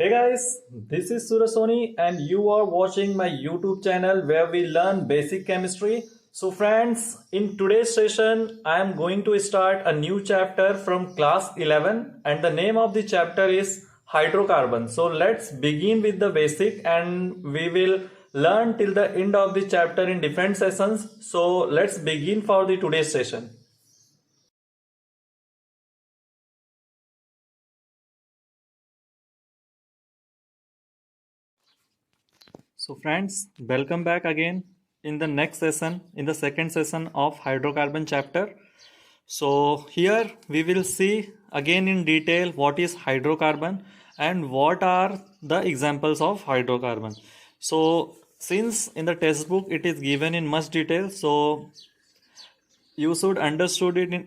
Hey guys, this is Surasoni and you are watching my YouTube channel where we learn basic chemistry. So friends, in today's session, I am going to start a new chapter from class 11 and the name of the chapter is hydrocarbon. So let's begin with the basic and we will learn till the end of the chapter in different sessions. So let's begin for the today's session. So friends, welcome back again in the next session, in the second session of hydrocarbon chapter. So here we will see again in detail what is hydrocarbon and what are the examples of hydrocarbon. So since in the textbook it is given in much detail, so you should understood it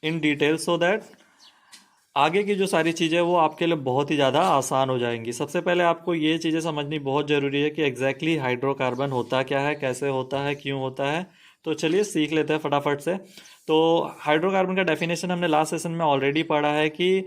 in detail so that आगे की जो सारी चीज़ें वो आपके लिए बहुत ही ज़्यादा आसान हो जाएंगी। सबसे पहले आपको ये चीज़ें समझनी बहुत ज़रूरी है कि एग्जैक्टली हाइड्रोकार्बन होता क्या है, कैसे होता है, क्यों होता है। तो चलिए सीख लेते हैं फटाफट से। तो हाइड्रोकार्बन का डेफिनेशन हमने लास्ट सेशन में ऑलरेडी पढ़ा है कि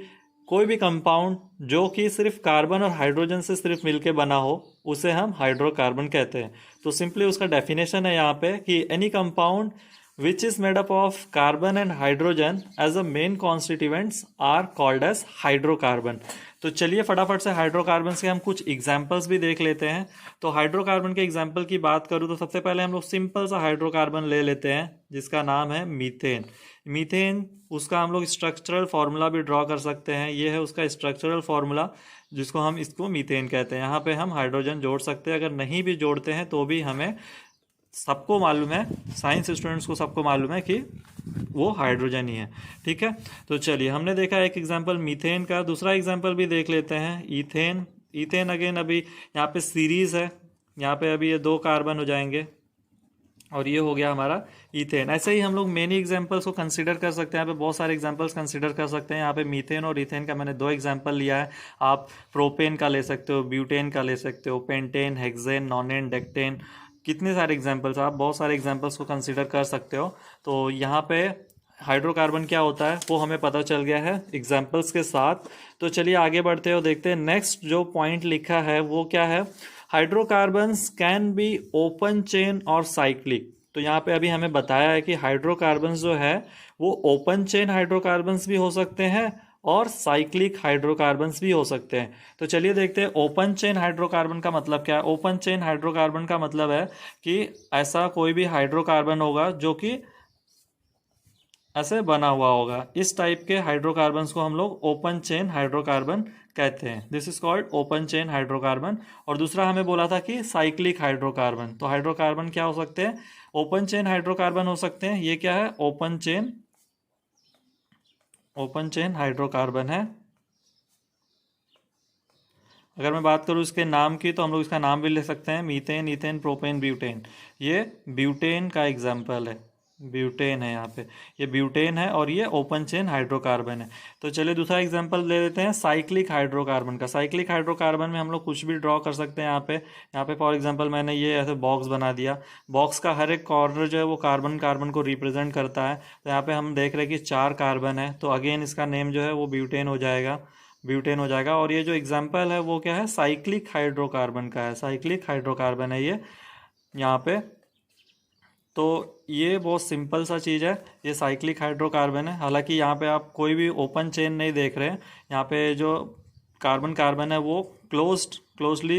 कोई भी कंपाउंड जो कि सिर्फ कार्बन और हाइड्रोजन से सिर्फ मिलके बना हो उसे हम हाइड्रोकार्बन कहते हैं। तो सिंपली उसका डेफिनेशन है यहाँ पे कि any compound which is made up of carbon and hydrogen as the main constituents are called as hydrocarbon। तो चलिए फटाफट से हाइड्रोकार्बन के हम कुछ एग्जांपल्स भी देख लेते हैं। तो हाइड्रोकार्बन के एग्जांपल की बात करूँ तो सबसे पहले हम लोग सिंपल सा हाइड्रोकार्बन ले लेते हैं जिसका नाम है मीथेन। मीथेन उसका हम लोग स्ट्रक्चरल फार्मूला भी ड्रॉ कर सकते हैं। ये है उसका स्ट्रक्चरल फार्मूला जिसको हम इसको मीथेन कहते हैं। यहाँ पे हम हाइड्रोजन जोड़ सकते हैं, अगर नहीं भी जोड़ते हैं तो भी हमें सबको मालूम है, साइंस स्टूडेंट्स को सबको मालूम है कि वो हाइड्रोजन ही है। ठीक है, तो चलिए हमने देखा एक एग्जांपल मीथेन का, दूसरा एग्जांपल भी देख लेते हैं ईथेन। ईथेन अगेन अभी यहाँ पे सीरीज है, यहाँ पे अभी ये 2 कार्बन हो जाएंगे और ये हो गया हमारा ईथेन। ऐसे ही हम लोग मेनी एग्जांपल्स को कंसीडर कर सकते हैं। यहाँ पे बहुत सारे एग्जांपल्स कंसीडर कर सकते हैं। यहाँ पे मीथेन और ईथेन का मैंने 2 एग्जांपल लिया है। आप प्रोपेन का ले सकते हो, ब्यूटेन का ले सकते हो, पेंटेन, हेक्सेन, नॉनेन, डेक्टेन, कितने सारे एग्जाम्पल्स, आप बहुत सारे एग्जाम्पल्स को कंसीडर कर सकते हो। तो यहाँ पे हाइड्रोकार्बन क्या होता है वो हमें पता चल गया है एग्जाम्पल्स के साथ। तो चलिए आगे बढ़ते हो, देखते हैं नेक्स्ट जो पॉइंट लिखा है वो क्या है। Hydrocarbons can be open chain और साइक्लिक। तो यहाँ पे अभी हमें बताया है कि हाइड्रोकार्बन्स जो है वो ओपन चेन हाइड्रोकार्बन्स भी हो सकते हैं और साइक्लिक हाइड्रोकार्बन्स भी हो सकते हैं। तो चलिए देखते हैं ओपन चेन हाइड्रोकार्बन का मतलब क्या है। ओपन चेन हाइड्रोकार्बन का मतलब है कि ऐसा कोई भी हाइड्रोकार्बन होगा जो कि ऐसे बना हुआ होगा। इस टाइप के हाइड्रोकार्बन्स को हम लोग ओपन चेन हाइड्रोकार्बन कहते हैं। This is called open chain hydrocarbon. और दूसरा हमें बोला था कि साइक्लिक हाइड्रोकार्बन। तो हाइड्रोकार्बन क्या हो सकते हैं, ओपन चेन हाइड्रोकार्बन हो सकते हैं। ये क्या है, ओपन चेन हाइड्रोकार्बन है। अगर मैं बात करूँ इसके नाम की तो हम लोग इसका नाम भी ले सकते हैं, मीथेन, ईथेन, प्रोपेन, ब्यूटेन। ये ब्यूटेन का एग्जाम्पल है, ब्यूटेन है यहाँ पे, ये ब्यूटेन है और ये ओपन चेन हाइड्रोकार्बन है। तो चलिए दूसरा एग्जांपल ले लेते हैं साइक्लिक हाइड्रोकार्बन का। साइक्लिक हाइड्रोकार्बन में हम लोग कुछ भी ड्रॉ कर सकते हैं। यहाँ पे फॉर एग्जांपल मैंने ये ऐसे बॉक्स बना दिया। बॉक्स का हर एक कॉर्नर जो है वो कार्बन को रिप्रेजेंट करता है। तो यहाँ पे हम देख रहे हैं कि 4 कार्बन है, तो अगेन इसका नेम जो है वो ब्यूटेन हो जाएगा। और ये जो एग्जाम्पल है वो क्या है, साइक्लिक हाइड्रोकार्बन का है। साइक्लिक हाइड्रोकार्बन है ये यहाँ पे। तो ये बहुत सिंपल सा चीज़ है, ये साइक्लिक हाइड्रोकार्बन है। हालांकि यहाँ पे आप कोई भी ओपन चेन नहीं देख रहे हैं। यहाँ पे जो कार्बन है वो क्लोजली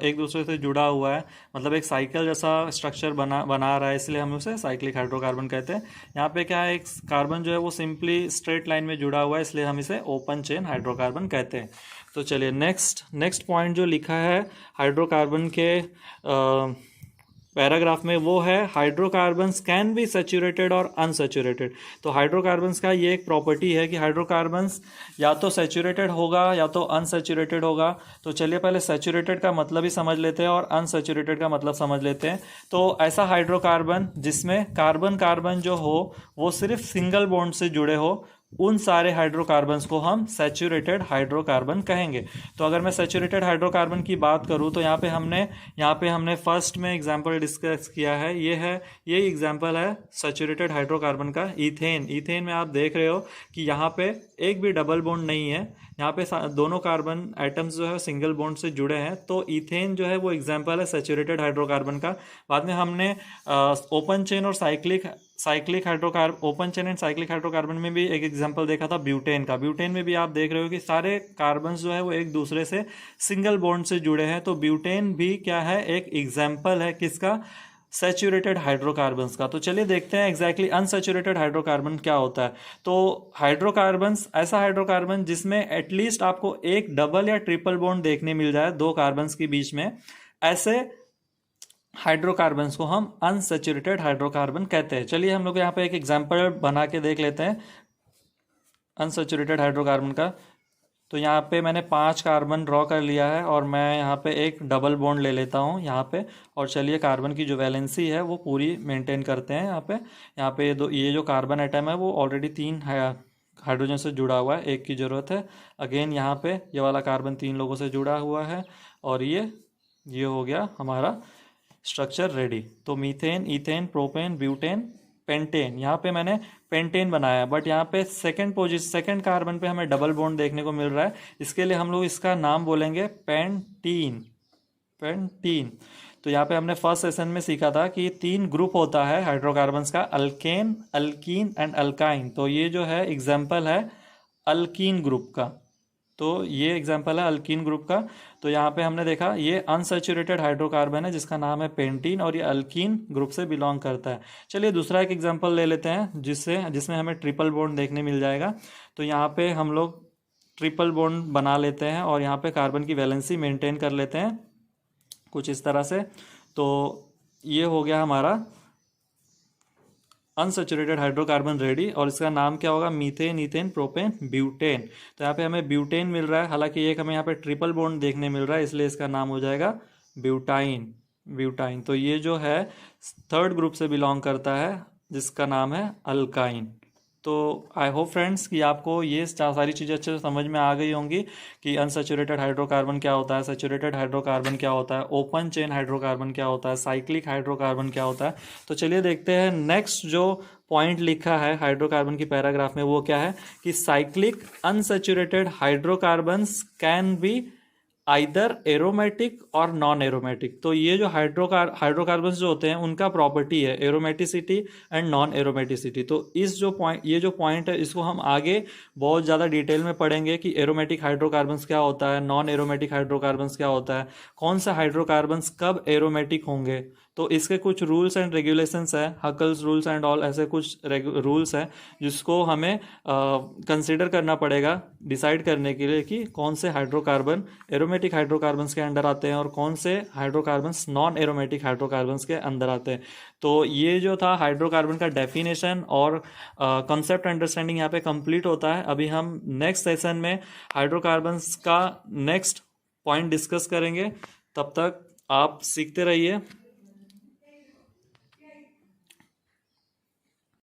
एक दूसरे से जुड़ा हुआ है, मतलब एक साइकिल जैसा स्ट्रक्चर बना रहा है, इसलिए हम उसे साइक्लिक हाइड्रोकार्बन कहते हैं। यहाँ पे क्या है, एक कार्बन जो है वो सिंपली स्ट्रेट लाइन में जुड़ा हुआ है, इसलिए हम इसे ओपन चेन हाइड्रोकार्बन कहते हैं। तो चलिए नेक्स्ट पॉइंट जो लिखा है हाइड्रोकार्बन के पैराग्राफ में वो है हाइड्रोकार्बन्स कैन बी सैचुरेटेड और अनसैचुरेटेड। तो हाइड्रोकार्बन्स का ये एक प्रॉपर्टी है कि हाइड्रोकार्बन्स या तो सैचुरेटेड होगा या तो अनसैचुरेटेड होगा। तो चलिए पहले सैचुरेटेड का मतलब ही समझ लेते हैं और अनसैचुरेटेड का मतलब समझ लेते हैं। तो ऐसा हाइड्रोकार्बन जिसमें कार्बन जो हो वो सिर्फ सिंगल बॉन्ड से जुड़े हो, उन सारे हाइड्रोकार्बन्स को हम सैचुरेटेड हाइड्रोकार्बन कहेंगे। तो अगर मैं सैचुरेटेड हाइड्रोकार्बन की बात करूं तो यहाँ पे हमने फर्स्ट में एग्जांपल डिस्कस किया है। ये एग्जांपल है सैचुरेटेड हाइड्रोकार्बन का, ईथेन। ईथेन में आप देख रहे हो कि यहाँ पे एक भी डबल बॉन्ड नहीं है। यहाँ पे दोनों कार्बन एटम्स जो है सिंगल बॉन्ड से जुड़े हैं, तो इथेन जो है वो एग्जाम्पल है सैचुरेटेड हाइड्रोकार्बन का। बाद में हमने ओपन चेन और cyclic hydrocarbon, open chain and cyclic hydrocarbon में भी एक एग्जांपल देखा था ब्यूटेन का। ब्यूटेन में भी आप देख रहे हो कि सारे कार्बन्स जो है वो एक दूसरे से सिंगल बॉन्ड से जुड़े हैं, तो ब्यूटेन भी क्या है, एक एग्जांपल है किसका, सैचुरेटेड हाइड्रोकार्बन्स का। तो चलिए देखते हैं एग्जैक्टली अनसैचुरेटेड हाइड्रोकार्बन क्या होता है। तो हाइड्रोकार्बन्स ऐसा हाइड्रोकार्बन जिसमें एटलीस्ट आपको एक डबल या ट्रिपल बॉन्ड देखने मिल जाए दो कार्बन्स के बीच में, ऐसे हाइड्रोकार्बन्स को हम अनसैचुरेटेड हाइड्रोकार्बन कहते हैं। चलिए हम लोग यहाँ पे एक एग्जांपल बना के देख लेते हैं अनसैचुरेटेड हाइड्रोकार्बन का। तो यहाँ पे मैंने 5 कार्बन ड्रॉ कर लिया है और मैं यहाँ पे एक डबल बॉन्ड ले लेता हूँ यहाँ पे। और चलिए कार्बन की जो वैलेंसी है वो पूरी मेंटेन करते हैं। यहाँ पे ये जो कार्बन एटम है वो ऑलरेडी 3 हाइड्रोजन से जुड़ा हुआ है, एक की ज़रूरत है। अगेन यहाँ पे ये वाला कार्बन 3 लोगों से जुड़ा हुआ है और ये हो गया हमारा स्ट्रक्चर रेडी। तो methane, ethane, propane, butane, pentane, यहाँ पे मैंने पेंटेन बनाया, बट यहाँ पे सेकंड कार्बन पे हमें डबल बॉन्ड देखने को मिल रहा है। इसके लिए हम लोग इसका नाम बोलेंगे पेंटीन। तो यहाँ पे हमने फर्स्ट सेशन में सीखा था कि 3 ग्रुप होता है हाइड्रोकार्बन्स का, अल्केन, अल्कीन एंड अल्काइन। तो ये जो है एग्जाम्पल है अल्कीन ग्रुप का। तो ये एग्जाम्पल है अल्कीन ग्रुप का। तो यहाँ पे हमने देखा ये अनसैचुरेटेड हाइड्रोकार्बन है जिसका नाम है पेंटीन और ये अल्कीन ग्रुप से बिलोंग करता है। चलिए दूसरा एक एग्जाम्पल ले लेते हैं जिसमें हमें ट्रिपल बॉन्ड देखने मिल जाएगा। तो यहाँ पे हम लोग ट्रिपल बॉन्ड बना लेते हैं और यहाँ पे कार्बन की वैलेंसी मेंटेन कर लेते हैं कुछ इस तरह से। तो ये हो गया हमारा अनसैचुरेटेड हाइड्रोकार्बन रेडी और इसका नाम क्या होगा, मीथेन, इथेन, प्रोपेन, ब्यूटेन। तो यहाँ पे हमें ब्यूटेन मिल रहा है, हालांकि एक हमें यहाँ पे ट्रिपल बॉन्ड देखने मिल रहा है, इसलिए इसका नाम हो जाएगा ब्यूटाइन। तो ये जो है थर्ड ग्रुप से बिलोंग करता है जिसका नाम है अल्काइन। तो आई होप फ्रेंड्स कि आपको ये सारी चीज़ें अच्छे से समझ में आ गई होंगी कि अनसैचुरेटेड हाइड्रोकार्बन क्या होता है, सैचुरेटेड हाइड्रोकार्बन क्या होता है, ओपन चेन हाइड्रोकार्बन क्या होता है, साइक्लिक हाइड्रोकार्बन क्या होता है। तो चलिए देखते हैं नेक्स्ट जो पॉइंट लिखा है हाइड्रोकार्बन की पैराग्राफ में वो क्या है कि cyclic unsaturated hydrocarbons can be either aromatic और नॉन एरोमेटिक। तो ये जो हाइड्रोकार्बन्स जो होते हैं उनका प्रॉपर्टी है एरोमेटिसिटी एंड नॉन एरोमेटिसिटी। तो ये जो पॉइंट है इसको हम आगे बहुत ज़्यादा डिटेल में पढ़ेंगे कि एरोमेटिक हाइड्रोकार्बन्स क्या होता है, नॉन एरोमेटिक हाइड्रोकार्बन्स क्या होता है, कौन सा हाइड्रोकार्बन्स कब एरोमेटिक होंगे। तो इसके कुछ रूल्स एंड रेगुलेशंस है, हकल्स रूल्स एंड ऑल, ऐसे कुछ रूल्स हैं जिसको हमें कंसिडर करना पड़ेगा डिसाइड करने के लिए कि कौन से हाइड्रोकार्बन एरोमेटिक हाइड्रोकार्बन्स के अंडर आते हैं और कौन से हाइड्रोकार्बन्स नॉन एरोमेटिक हाइड्रोकार्बन्स के अंदर आते हैं। तो ये जो था हाइड्रोकार्बन का डेफिनेशन और कॉन्सेप्ट अंडरस्टैंडिंग यहाँ पे कंप्लीट होता है। अभी हम नेक्स्ट सेशन में हाइड्रोकार्बन्स का नेक्स्ट पॉइंट डिस्कस करेंगे। तब तक आप सीखते रहिए।